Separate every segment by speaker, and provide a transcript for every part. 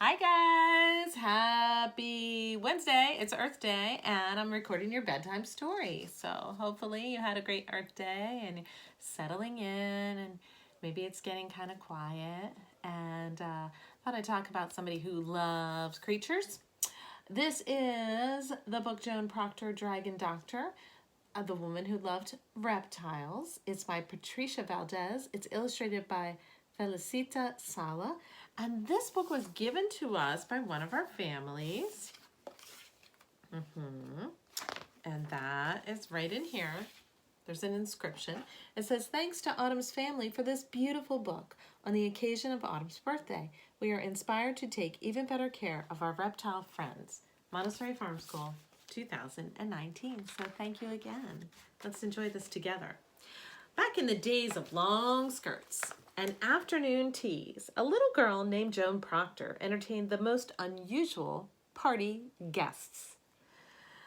Speaker 1: Hi guys, happy Wednesday. It's Earth Day and I'm recording your bedtime story. So hopefully you had a great Earth Day and settling in, and maybe it's getting kind of quiet, and thought I'd talk about somebody who loves creatures. This is the book Joan Proctor, Dragon Doctor, The Woman Who Loved Reptiles. It's by Patricia Valdez. It's illustrated by Felicita Sala. And this book was given to us by one of our families. And that is right in here. There's an inscription. It says, "Thanks to Autumn's family for this beautiful book. On the occasion of Autumn's birthday, we are inspired to take even better care of our reptile friends. Montessori Farm School, 2019. So thank you again. Let's enjoy this together. Back in the days of long skirts and afternoon teas, a little girl named Joan Proctor entertained the most unusual party guests.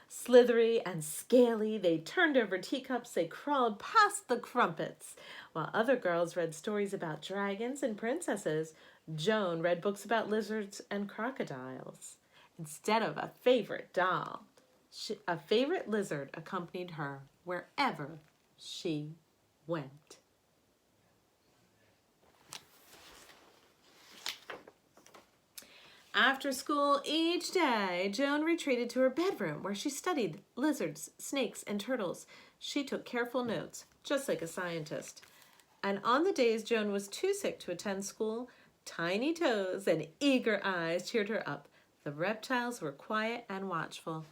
Speaker 1: Slithery and scaly, they turned over teacups, they crawled past the crumpets. While other girls read stories about dragons and princesses, Joan read books about lizards and crocodiles. Instead of a favorite doll, a favorite lizard accompanied her wherever she went. After school each day, Joan retreated to her bedroom where she studied lizards, snakes, and turtles. She took careful notes, just like a scientist. And on the days Joan was too sick to attend school, tiny toes and eager eyes cheered her up. The reptiles were quiet and watchful,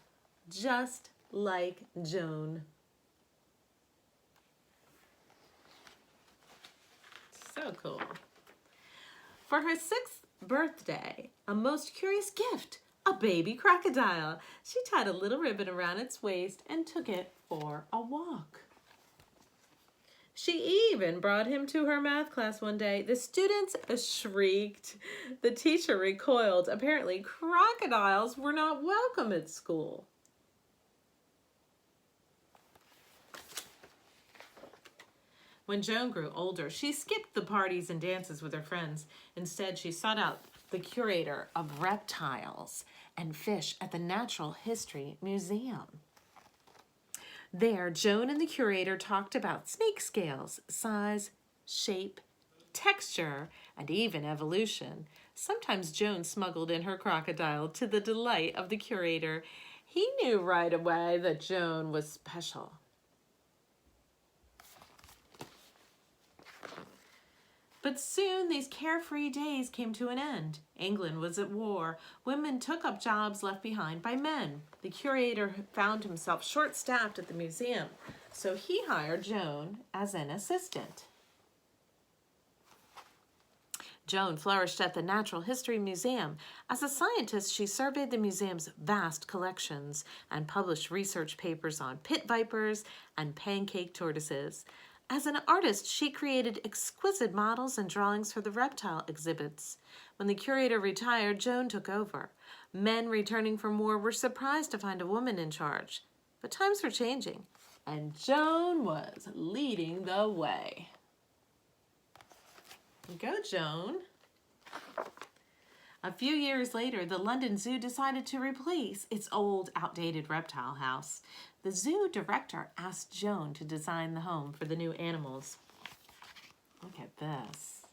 Speaker 1: just like Joan. So cool. For her 6th birthday, a most curious gift, a baby crocodile. She tied a little ribbon around its waist and took it for a walk. She even brought him to her math class one day. The students shrieked. The teacher recoiled. Apparently, crocodiles were not welcome at school. When Joan grew older, she skipped the parties and dances with her friends. Instead, she sought out the curator of reptiles and fish at the Natural History Museum. There, Joan and the curator talked about snake scales, size, shape, texture, and even evolution. Sometimes Joan smuggled in her crocodile to the delight of the curator. He knew right away that Joan was special. But soon these carefree days came to an end. England was at war. Women took up jobs left behind by men. The curator found himself short-staffed at the museum, so he hired Joan as an assistant. Joan flourished at the Natural History Museum. As a scientist, she surveyed the museum's vast collections and published research papers on pit vipers and pancake tortoises. As an artist, she created exquisite models and drawings for the reptile exhibits. When the curator retired, Joan took over. Men returning from war were surprised to find a woman in charge. But times were changing, and Joan was leading the way. Go, Joan. A few years later, the London Zoo decided to replace its old, outdated reptile house. The zoo director asked Joan to design the home for the new animals. Look at this.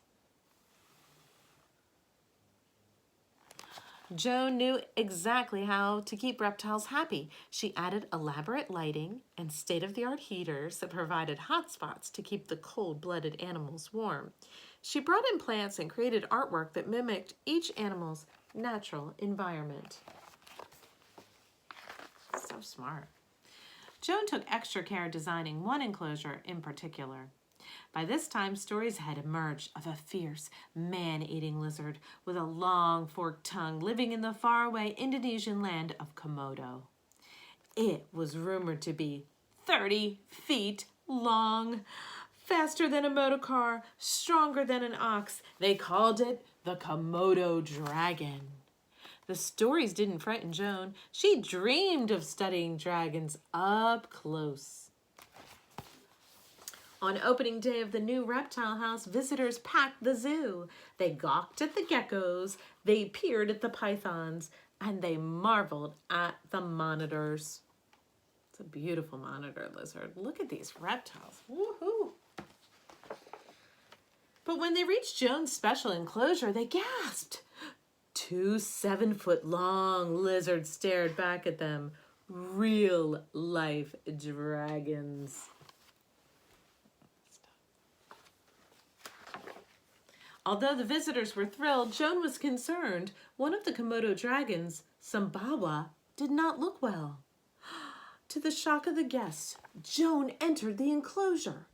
Speaker 1: Joan knew exactly how to keep reptiles happy. She added elaborate lighting and state-of-the-art heaters that provided hot spots to keep the cold-blooded animals warm. She brought in plants and created artwork that mimicked each animal's natural environment. So smart. Joan took extra care designing one enclosure in particular. By this time, stories had emerged of a fierce, man-eating lizard with a long forked tongue living in the faraway Indonesian land of Komodo. It was rumored to be 30 feet long, faster than a motor car, stronger than an ox. They called it the Komodo dragon. The stories didn't frighten Joan. She dreamed of studying dragons up close. On opening day of the new reptile house, visitors packed the zoo. They gawked at the geckos, they peered at the pythons, and they marveled at the monitors. It's a beautiful monitor lizard. Look at these reptiles. Woohoo! But when they reached Joan's special enclosure, they gasped. 2 7-foot-long lizards stared back at them. Real-life dragons. Although the visitors were thrilled, Joan was concerned. One of the Komodo dragons, Sumbawa, did not look well. To the shock of the guests, Joan entered the enclosure.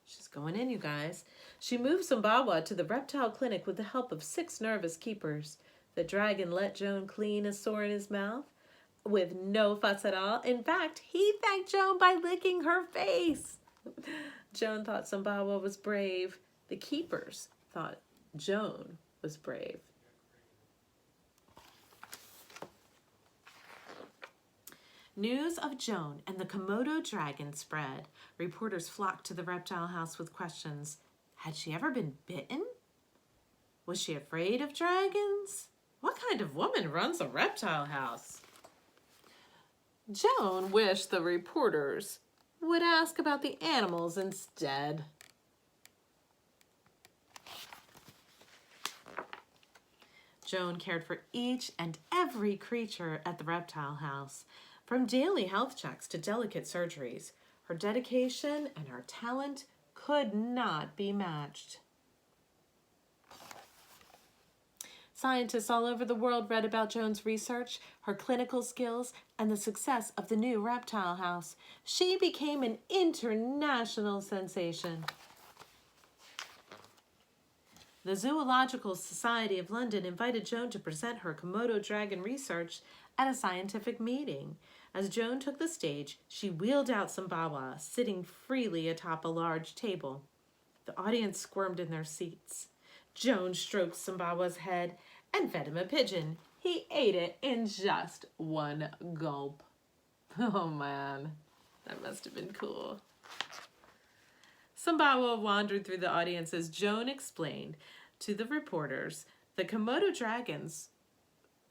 Speaker 1: She's going in, you guys. She moved Sumbawa to the reptile clinic with the help of 6 nervous keepers. The dragon let Joan clean a sore in his mouth with no fuss at all. In fact, he thanked Joan by licking her face. Joan thought Sumbawa was brave. The keepers thought Joan was brave. News of Joan and the Komodo dragon spread. Reporters flocked to the reptile house with questions. Had she ever been bitten? Was she afraid of dragons? What kind of woman runs a reptile house? Joan wished the reporters would ask about the animals instead. Joan cared for each and every creature at the reptile house, from daily health checks to delicate surgeries. Her dedication and her talent could not be matched. Scientists all over the world read about Joan's research, her clinical skills, and the success of the new reptile house. She became an international sensation. The Zoological Society of London invited Joan to present her Komodo dragon research at a scientific meeting. As Joan took the stage, she wheeled out Sumbawa, sitting freely atop a large table. The audience squirmed in their seats. Joan stroked Sumbawa's head and fed him a pigeon. He ate it in just one gulp. Oh man, that must have been cool. Sumbawa wandered through the audience as Joan explained to the reporters the Komodo dragons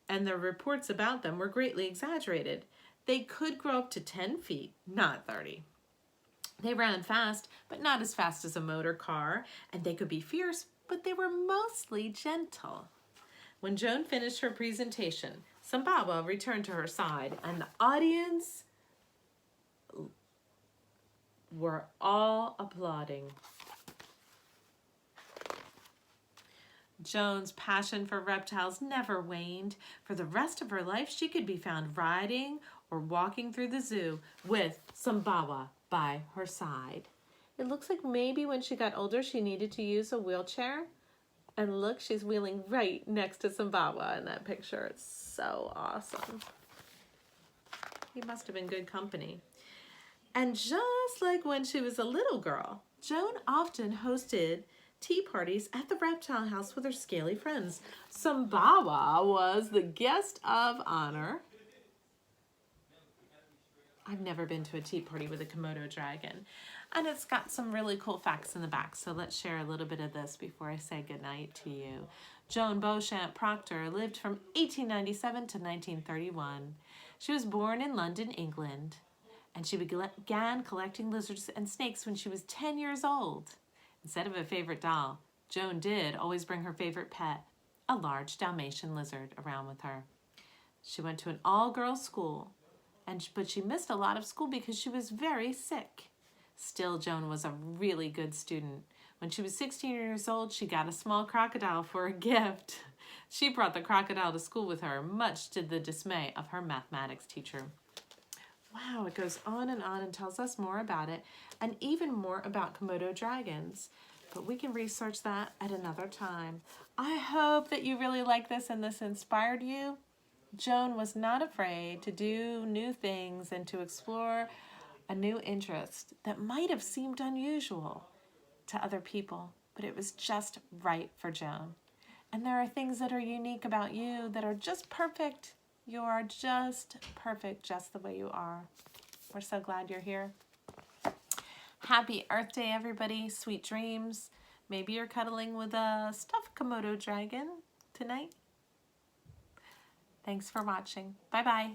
Speaker 1: and the reports about them were greatly exaggerated. They could grow up to 10 feet, not 30. They ran fast, but not as fast as a motor car, and they could be fierce, but they were mostly gentle. When Joan finished her presentation, Sumbawa returned to her side, and the audience were all applauding. Joan's passion for reptiles never waned. For the rest of her life, she could be found riding or walking through the zoo with Sumbawa by her side. It looks like maybe when she got older, she needed to use a wheelchair. And look, she's wheeling right next to Sumbawa in that picture. It's so awesome. He must have been good company. And just like when she was a little girl, Joan often hosted tea parties at the reptile house with her scaly friends. Sumbawa was the guest of honor. I've never been to a tea party with a Komodo dragon. And it's got some really cool facts in the back, so let's share a little bit of this before I say goodnight to you. Joan Beauchamp Proctor lived from 1897 to 1931. She was born in London, England, and she began collecting lizards and snakes when she was 10 years old. Instead of a favorite doll, Joan did always bring her favorite pet, a large Dalmatian lizard, around with her. She went to an all-girls school, but she missed a lot of school because she was very sick. Still, Joan was a really good student. When she was 16 years old, she got a small crocodile for a gift. She brought the crocodile to school with her, much to the dismay of her mathematics teacher. Wow, it goes on and tells us more about it, and even more about Komodo dragons. But we can research that at another time. I hope that you really like this and this inspired you. Joan was not afraid to do new things and to explore a new interest that might have seemed unusual to other people, but it was just right for Joan. And there are things that are unique about you that are just perfect. You are just perfect just the way you are. We're so glad you're here. Happy Earth Day, everybody. Sweet dreams. Maybe you're cuddling with a stuffed Komodo dragon tonight. Thanks for watching. Bye-bye.